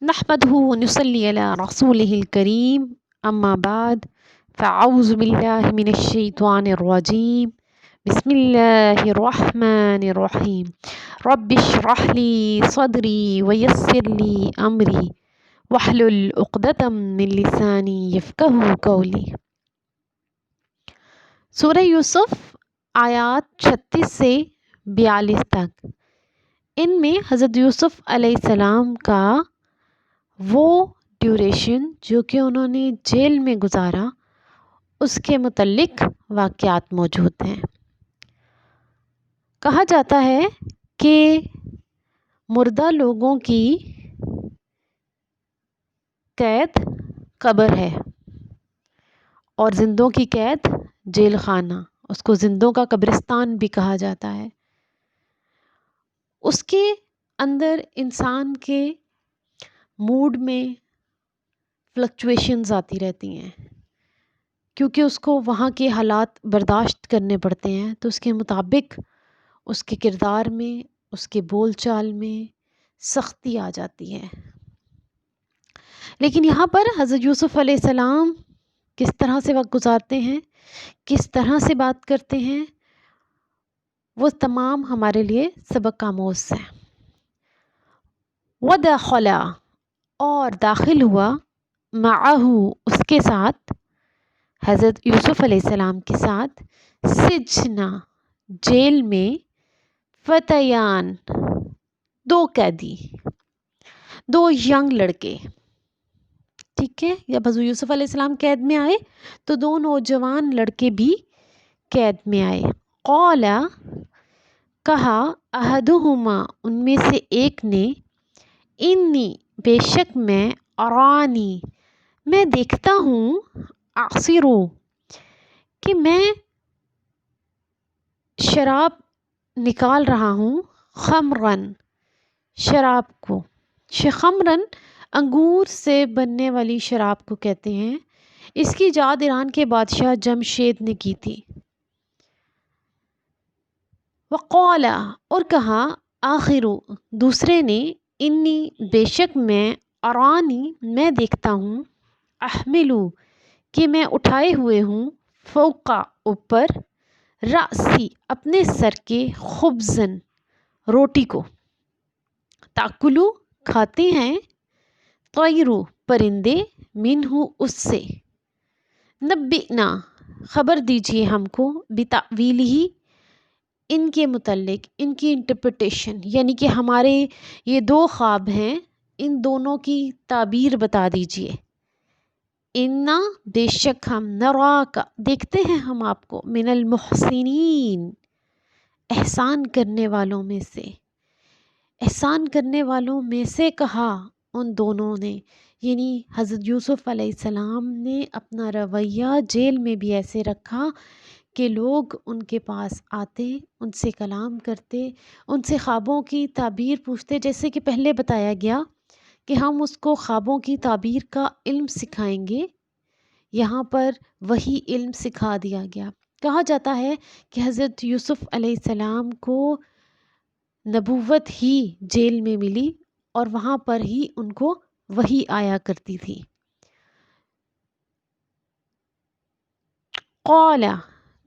نحمده ونصلي على رسوله الكريم أما بعد فأعوذ بالله من الشيطان الرجيم بسم الله الرحمن الرحيم رب اشرح لي صدري ويسر لي أمري واحلل عقدة من لساني يفقهوا قولي۔ سورہ یوسف آیات 36 سے 42 تک، ان میں حضرت یوسف علیہ السلام کا وہ ڈیوریشن جو کہ انہوں نے جیل میں گزارا اس کے متعلق واقعات موجود ہیں۔ کہا جاتا ہے کہ مردہ لوگوں کی قید قبر ہے اور زندوں کی قید جیل خانہ، اس کو زندوں کا قبرستان بھی کہا جاتا ہے۔ اس کے اندر انسان کے موڈ میں فلکچویشنز آتی رہتی ہیں کیونکہ اس کو وہاں کے حالات برداشت کرنے پڑتے ہیں، تو اس کے مطابق اس کے کردار میں، اس کے بول چال میں سختی آ جاتی ہے۔ لیکن یہاں پر حضرت یوسف علیہ السلام کس طرح سے وقت گزارتے ہیں، کس طرح سے بات کرتے ہیں، وہ تمام ہمارے لیے سبق آموز ہے۔ وَدَخَلَ اور داخل ہوا، معہو اس کے ساتھ، حضرت یوسف علیہ السلام کے ساتھ، سجنا جیل میں، فتیان دو قیدی، دو ینگ لڑکے، ٹھیک ہے۔ جب حضرت یوسف علیہ السلام قید میں آئے تو دو نوجوان لڑکے بھی قید میں آئے۔ قال کہا، احدہما ان میں سے ایک نے، انی بے شک میں، ارانی میں دیکھتا ہوں، اعصرو کہ میں شراب نکال رہا ہوں، خمرن شراب کو، خمرن انگور سے بننے والی شراب کو کہتے ہیں۔ اس کی ایجاد ایران کے بادشاہ جمشید نے کی تھی۔ وقال اور کہا، آخر دوسرے نے، انی بے شک میں، ارانی میں دیکھتا ہوں، احملو کہ میں اٹھائے ہوئے ہوں، فوقا اوپر، رأسی اپنے سر کے، خبزن روٹی کو، تاکلو کھاتے ہیں، طیرو پرندے، منہو اس سے، نبئنا خبر دیجیے ہم کو، بتأویلہ ان کے متعلق، ان کی انٹرپریٹیشن، یعنی کہ ہمارے یہ دو خواب ہیں، ان دونوں کی تعبیر بتا دیجیے۔ انا بے شک ہم، نراک دیکھتے ہیں ہم آپ کو، من المحسنین احسان کرنے والوں میں سے، احسان کرنے والوں میں سے کہا ان دونوں نے، یعنی حضرت یوسف علیہ السلام نے اپنا رویہ جیل میں بھی ایسے رکھا کہ لوگ ان کے پاس آتے، ان سے کلام کرتے، ان سے خوابوں کی تعبیر پوچھتے، جیسے کہ پہلے بتایا گیا کہ ہم اس کو خوابوں کی تعبیر کا علم سکھائیں گے۔ یہاں پر وہی علم سکھا دیا گیا۔ کہا جاتا ہے کہ حضرت یوسف علیہ السلام کو نبوت ہی جیل میں ملی اور وہاں پر ہی ان کو وحی آیا کرتی تھی۔ قال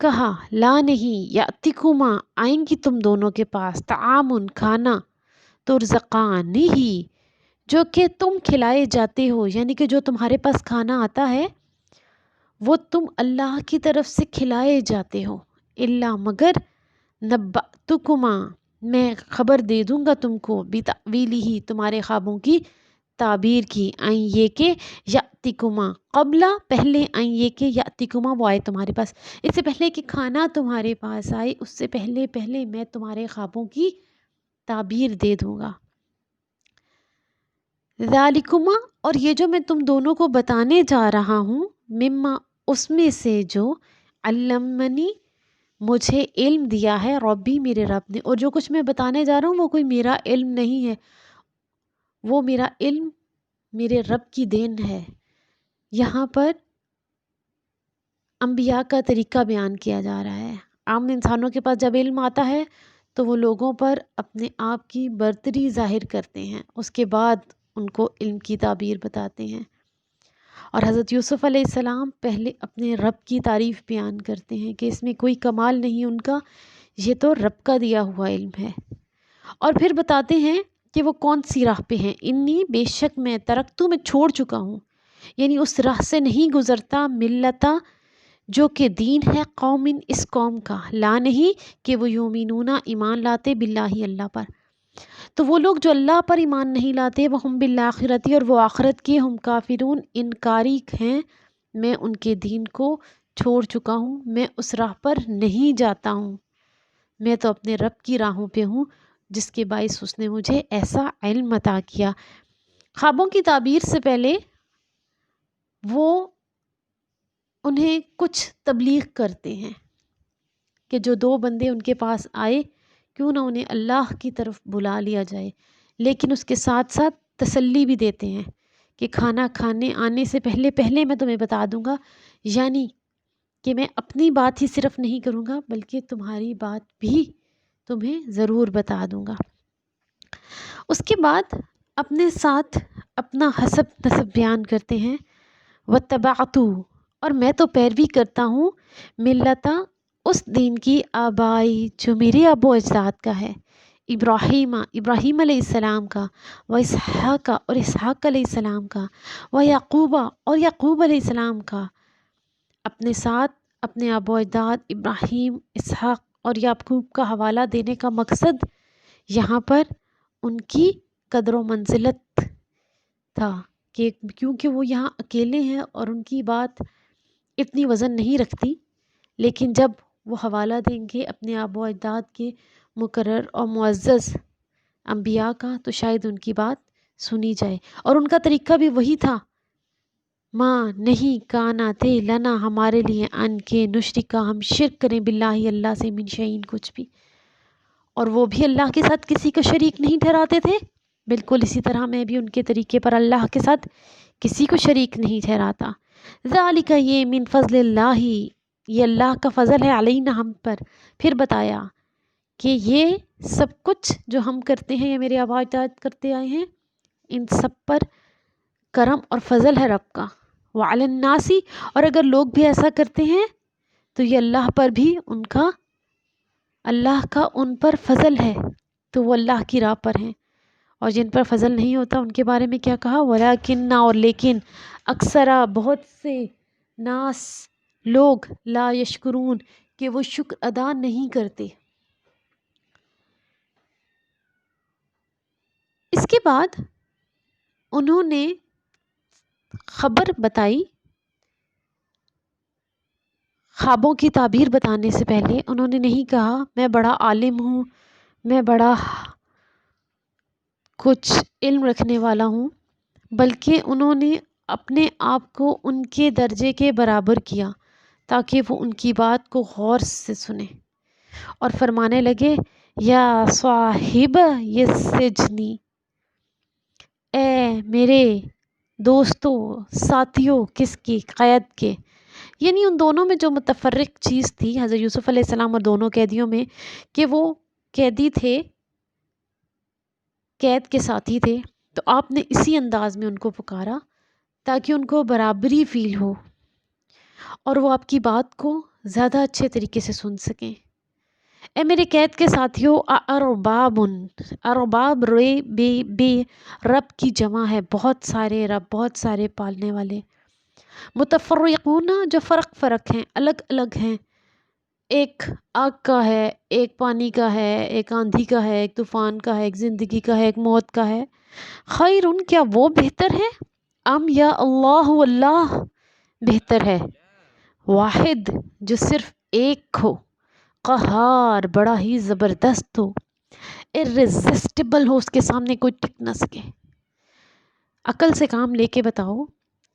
کہا، لا نہیں، یاتکما آئیں گی تم دونوں کے پاس، طعام کھانا، ترزقانی ہی جو کہ تم کھلائے جاتے ہو، یعنی کہ جو تمہارے پاس کھانا آتا ہے وہ تم اللہ کی طرف سے کھلائے جاتے ہو، الا مگر، نبأتکما میں خبر دے دوں گا تم کو، بتأویلہ تمہارے خوابوں کی تعبیر کی، این یہ کہ یاتکما قبل پہلے، این یہ کہ یاتکما وہ آئے تمہارے پاس، اس سے پہلے کہ کھانا تمہارے پاس آئے، اس سے پہلے میں تمہارے خوابوں کی تعبیر دے دوں گا۔ ذالکما اور یہ جو میں تم دونوں کو بتانے جا رہا ہوں، مما اس میں سے جو، علمنی مجھے علم دیا ہے، ربی میرے رب نے، اور جو کچھ میں بتانے جا رہا ہوں وہ کوئی میرا علم نہیں ہے، وہ میرا علم میرے رب کی دین ہے۔ یہاں پر انبیاء کا طریقہ بیان کیا جا رہا ہے۔ عام انسانوں کے پاس جب علم آتا ہے تو وہ لوگوں پر اپنے آپ کی برتری ظاہر کرتے ہیں، اس کے بعد ان کو علم کی تعبیر بتاتے ہیں۔ اور حضرت یوسف علیہ السلام پہلے اپنے رب کی تعریف بیان کرتے ہیں کہ اس میں کوئی کمال نہیں ان کا، یہ تو رب کا دیا ہوا علم ہے۔ اور پھر بتاتے ہیں کہ وہ کون سی راہ پہ ہیں۔ انی بے شک میں ترکتو میں چھوڑ چکا ہوں، یعنی اس راہ سے نہیں گزرتا، ملتا جو کہ دین ہے قوم اس قوم کا، لا نہیں کہ وہ یومنون ایمان لاتے باللہ اللہ پر، تو وہ لوگ جو اللہ پر ایمان نہیں لاتے، وہ ہم بالآخرتی اور وہ آخرت کے، ہم کافرون انکاری ہیں، میں ان کے دین کو چھوڑ چکا ہوں، میں اس راہ پر نہیں جاتا ہوں، میں تو اپنے رب کی راہوں پہ ہوں جس کے باعث اس نے مجھے ایسا علم عطا کیا۔ خوابوں کی تعبیر سے پہلے وہ انہیں کچھ تبلیغ کرتے ہیں کہ جو دو بندے ان کے پاس آئے کیوں نہ انہیں اللہ کی طرف بلا لیا جائے، لیکن اس کے ساتھ ساتھ تسلی بھی دیتے ہیں کہ کھانا کھانے آنے سے پہلے پہلے میں تمہیں بتا دوں گا، یعنی کہ میں اپنی بات ہی صرف نہیں کروں گا بلکہ تمہاری بات بھی تمہیں ضرور بتا دوں گا۔ اس کے بعد اپنے ساتھ اپنا حسب نسب بیان کرتے ہیں، وَاتَّبَعْتُ اور میں تو پیروی کرتا ہوں، ملتا اس دین کی، آبائی جو میرے ابو اجداد کا ہے، ابراہیم علیہ السلام کا، و اسحاق اور اسحاق علیہ السلام کا، و یعقوب اور یعقوب علیہ السلام کا۔ اپنے ساتھ اپنے ابو اجداد ابراہیم، اسحاق اور یعقوب کا حوالہ دینے کا مقصد یہاں پر ان کی قدر و منزلت تھا کہ کیونکہ وہ یہاں اکیلے ہیں اور ان کی بات اتنی وزن نہیں رکھتی، لیکن جب وہ حوالہ دیں گے اپنے آبا و اجداد کے مقرر اور معزز انبیاء کا تو شاید ان کی بات سنی جائے۔ اور ان کا طریقہ بھی وہی تھا، ماں نہیں کانا تھے لنا ہمارے لیے ان کے نشرکا ہم شرک کریں باللہ اللہ سے من شعین کچھ بھی، اور وہ بھی اللہ کے ساتھ کسی کو شریک نہیں ٹھہراتے تھے۔ بالکل اسی طرح میں بھی ان کے طریقے پر اللہ کے ساتھ کسی کو شریک نہیں ٹھہراتا۔ ذالک یہ من فضل اللہ، یہ اللہ کا فضل ہے علینا ہم پر۔ پھر بتایا کہ یہ سب کچھ جو ہم کرتے ہیں یا میرے آبا اجداد کرتے آئے ہیں، ان سب پر کرم اور فضل ہے رب کا۔ وعلی الناس اور اگر لوگ بھی ایسا کرتے ہیں تو یہ اللہ پر بھی ان کا، اللہ کا ان پر فضل ہے، تو وہ اللہ کی راہ پر ہیں۔ اور جن پر فضل نہیں ہوتا ان کے بارے میں کیا کہا، ولیکن اور لیکن اکثرا بہت سے ناس لوگ لا یشکرون کہ وہ شکر ادا نہیں کرتے۔ اس کے بعد انہوں نے خبر بتائی، خوابوں کی تعبیر بتانے سے پہلے انہوں نے نہیں کہا میں بڑا عالم ہوں، میں بڑا کچھ علم رکھنے والا ہوں، بلکہ انہوں نے اپنے آپ کو ان کے درجے کے برابر کیا تاکہ وہ ان کی بات کو غور سے سنیں، اور فرمانے لگے یا صاحب یہ سجنی، اے میرے دوستوں ساتھیوں، کس کی، قید کے، یعنی ان دونوں میں جو متفرق چیز تھی حضرت یوسف علیہ السلام اور دونوں قیدیوں میں، کہ وہ قیدی تھے، قید کے ساتھی تھے، تو آپ نے اسی انداز میں ان کو پکارا تاکہ ان کو برابری فیل ہو اور وہ آپ کی بات کو زیادہ اچھے طریقے سے سن سکیں۔ اے میرے قید کے ساتھیوں، ارباب بے رب کی جمع ہے، بہت سارے رب، بہت سارے پالنے والے، متفرقون جو فرق ہیں، الگ الگ ہیں، ایک آگ کا ہے، ایک پانی کا ہے، ایک آندھی کا ہے، ایک طوفان کا ہے، ایک زندگی کا ہے، ایک موت کا ہے، خیرن کیا وہ بہتر ہے، ام یا اللہ بہتر ہے، واحد جو صرف ایک ہو، قہار بڑا ہی زبردست ہو، irresistible ہو، اس کے سامنے کوئی ٹک نہ سکے۔ عقل سے کام لے کے بتاؤ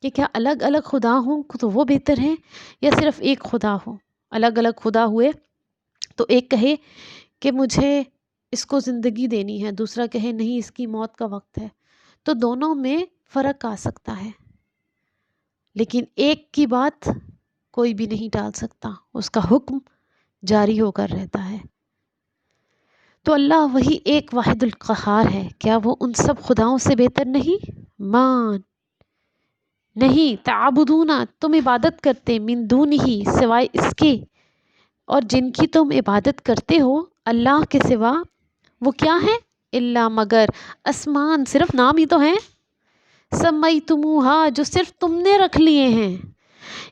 کہ کیا الگ الگ خدا ہوں تو وہ بہتر ہیں یا صرف ایک خدا ہو؟ الگ الگ خدا ہوئے تو ایک کہے کہ مجھے اس کو زندگی دینی ہے، دوسرا کہے نہیں اس کی موت کا وقت ہے، تو دونوں میں فرق آ سکتا ہے، لیکن ایک کی بات کوئی بھی نہیں ٹال سکتا، اس کا حکم جاری ہو کر رہتا ہے۔ تو اللہ وہی ایک واحد القہار ہے، کیا وہ ان سب خداؤں سے بہتر نہیں؟ مان نہیں تعبدون تم عبادت کرتے، من دونہی سوائے اس کے، اور جن کی تم عبادت کرتے ہو اللہ کے سوا، وہ کیا ہے؟ اللہ مگر اسمان صرف نام ہی تو ہیں، سمیتموہا جو صرف تم نے رکھ لیے ہیں،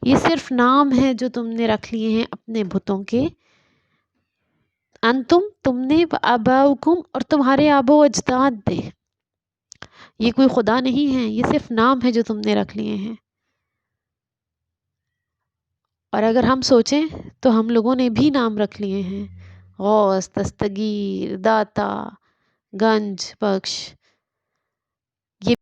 یہ صرف نام ہے جو تم نے رکھ لیے ہیں اپنے بتوں کے، انتم تم نے، آباؤکم اور تمہارے آبا و اجداد نے، یہ کوئی خدا نہیں ہے، یہ صرف نام ہے جو تم نے رکھ لیے ہیں۔ اور اگر ہم سوچیں تو ہم لوگوں نے بھی نام رکھ لیے ہیں، غوث، دستگیر، داتا، گنج بخش، یہ